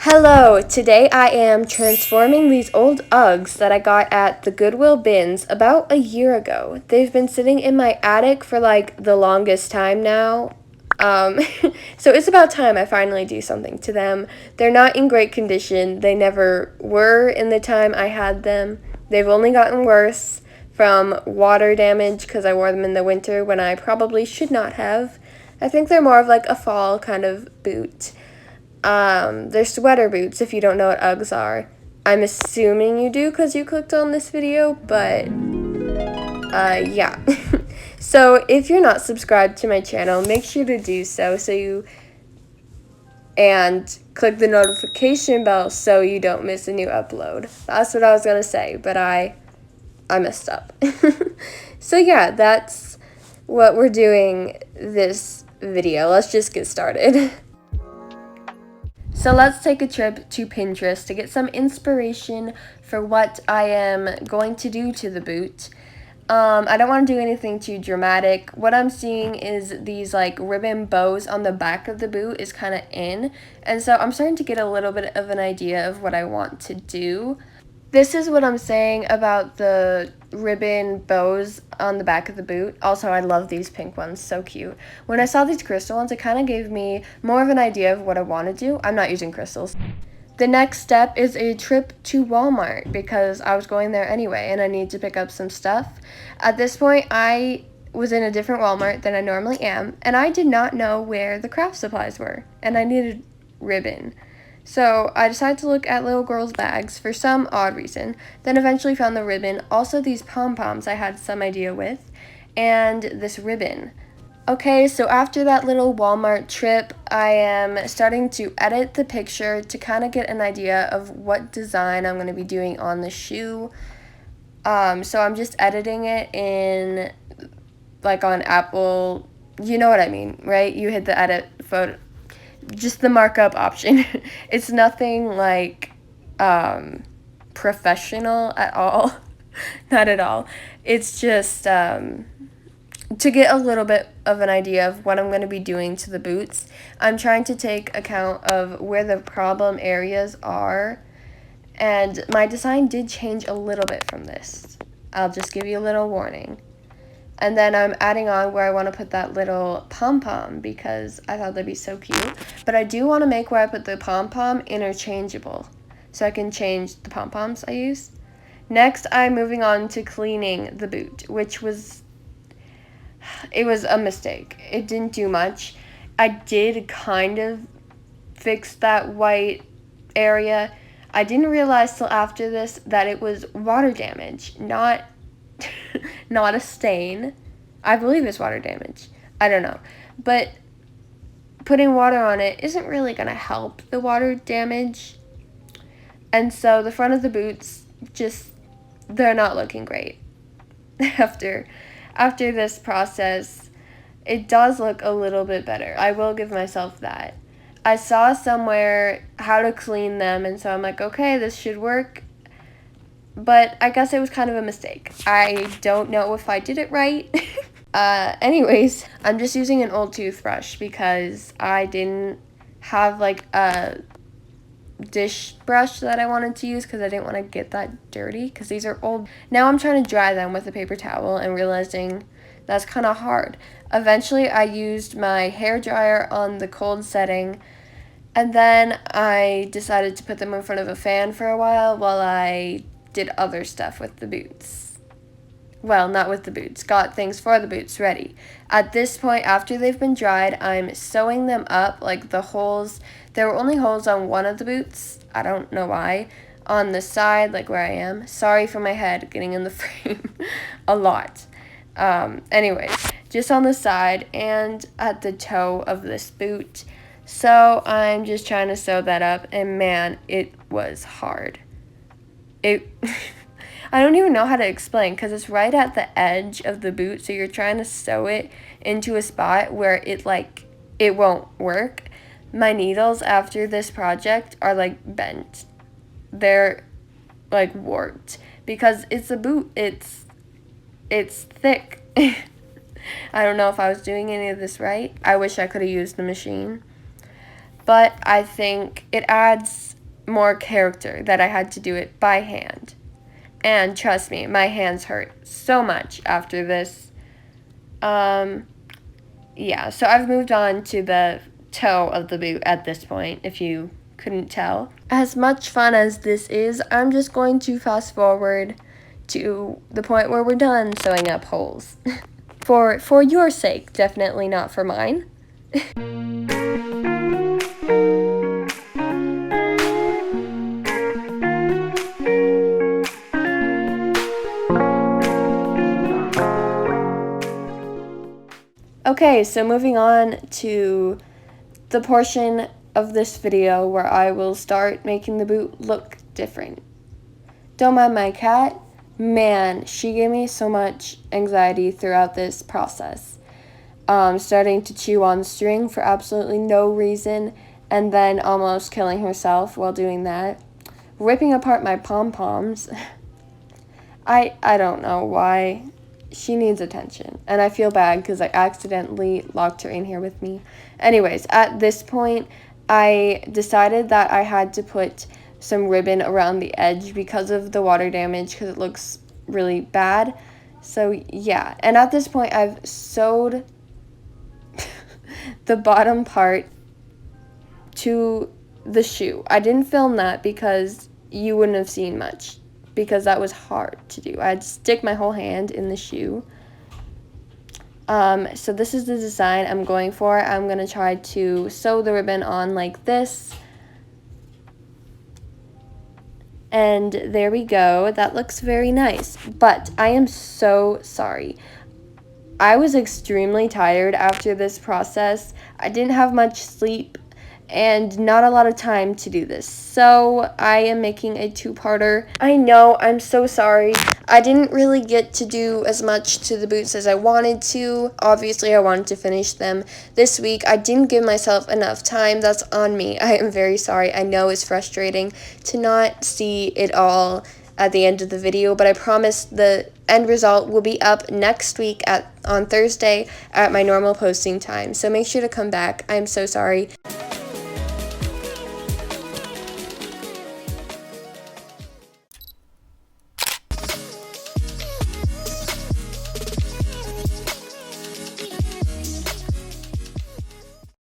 Hello, today I am transforming these old Uggs that I got at the Goodwill bins about a year ago. They've been sitting in my attic for like the longest time now. Um, so it's about time I finally do something to them. They're not in great condition. They never were in the time I had them. They've only gotten worse from water damage because I wore them in the winter when I probably should not have. I think they're more of like a fall kind of boot. They're sweater boots if you don't know what Uggs are. I'm assuming you do because you clicked on this video, but, yeah. So if you're not subscribed to my channel, make sure to do so and click the notification bell so you don't miss a new upload. That's what I was gonna say, but I messed up. So yeah, that's what we're doing this video. Let's just get started. So let's take a trip to Pinterest to get some inspiration for what I am going to do to the boot. I don't want to do anything too dramatic. What I'm seeing is these like ribbon bows on the back of the boot is kind of in. And so I'm starting to get a little bit of an idea of what I want to do. This is what I'm saying about the ribbon bows on the back of the boot. Also, I love these pink ones, so cute. When I saw these crystal ones, it kind of gave me more of an idea of what I want to do. I'm not using crystals. The next step is a trip to Walmart because I was going there anyway and I need to pick up some stuff. At this point, I was in a different Walmart than I normally am, and I did not know where the craft supplies were, and I needed ribbon. So I decided to look at little girls' bags for some odd reason, then eventually found the ribbon, also these pom-poms I had some idea with, and this ribbon. Okay, so after that little Walmart trip, I am starting to edit the picture to kind of get an idea of what design I'm going to be doing on the shoe. So I'm just editing it in, like on Apple, you know what I mean, right? You hit the edit photo, just the markup option. It's nothing like professional at all. Not at all. It's just to get a little bit of an idea of what I'm going to be doing to the boots. I'm trying to take account of where the problem areas are, and my design did change a little bit from this. I'll just give you a little warning. And then I'm adding on where I want to put that little pom-pom because I thought that'd be so cute. But I do want to make where I put the pom-pom interchangeable so I can change the pom-poms I use. Next, I'm moving on to cleaning the boot, which was a mistake. It didn't do much. I did kind of fix that white area. I didn't realize till after this that it was water damage, not not a stain. I believe it's water damage. I don't know. But putting water on it isn't really going to help the water damage. And so the front of the boots they're not looking great. After this process, it does look a little bit better. I will give myself that. I saw somewhere how to clean them, and so I'm like, okay, this should work. But I guess it was kind of a mistake. I don't know if I did it right. Anyways, I'm just using an old toothbrush because I didn't have like a dish brush that I wanted to use because I didn't want to get that dirty because these are old. Now I'm trying to dry them with a paper towel and realizing that's kind of hard. Eventually I used my hair dryer on the cold setting, and then I decided to put them in front of a fan for a while I did other stuff with the boots. Well, not with the boots. Got things for the boots ready. At this point, after they've been dried, I'm sewing them up, like the holes. There were only holes on one of the boots. I don't know why. On the side, like where I am. Sorry for my head getting in the frame a lot. Anyways, just on the side and at the toe of this boot. So I'm just trying to sew that up, and man, it was hard. I don't even know how to explain because it's right at the edge of the boot, so you're trying to sew it into a spot where it won't work. My needles after this project are like bent. They're like warped because it's a boot. It's thick. I don't know if I was doing any of this right. I wish I could have used the machine. but I think it adds more character that I had to do it by hand. And trust me, my hands hurt so much after this. Yeah, so I've moved on to the toe of the boot at this point, if you couldn't tell. As much fun as this is, I'm just going to fast forward to the point where we're done sewing up holes. For your sake, definitely not for mine. Okay, so moving on to the portion of this video where I will start making the boot look different. Don't mind my cat. Man, she gave me so much anxiety throughout this process. Starting to chew on string for absolutely no reason, and then almost killing herself while doing that. Ripping apart my pom-poms. I don't know why. She needs attention, and I feel bad because I accidentally locked her in here with me. Anyways, at this point, I decided that I had to put some ribbon around the edge because of the water damage, because it looks really bad. So yeah, and at this point, I've sewed the bottom part to the shoe. I didn't film that because you wouldn't have seen much, because that was hard to do. I had to stick my whole hand in the shoe. So this is the design I'm going for. I'm going to try to sew the ribbon on like this. And there we go. That looks very nice. But I am so sorry. I was extremely tired after this process. I didn't have much sleep and not a lot of time to do this. So I am making a two-parter. I know, I'm so sorry. I didn't really get to do as much to the boots as I wanted to. Obviously, I wanted to finish them this week. I didn't give myself enough time. That's on me. I am very sorry. I know it's frustrating to not see it all at the end of the video, but I promise the end result will be up next week on Thursday at my normal posting time. So make sure to come back. I'm so sorry.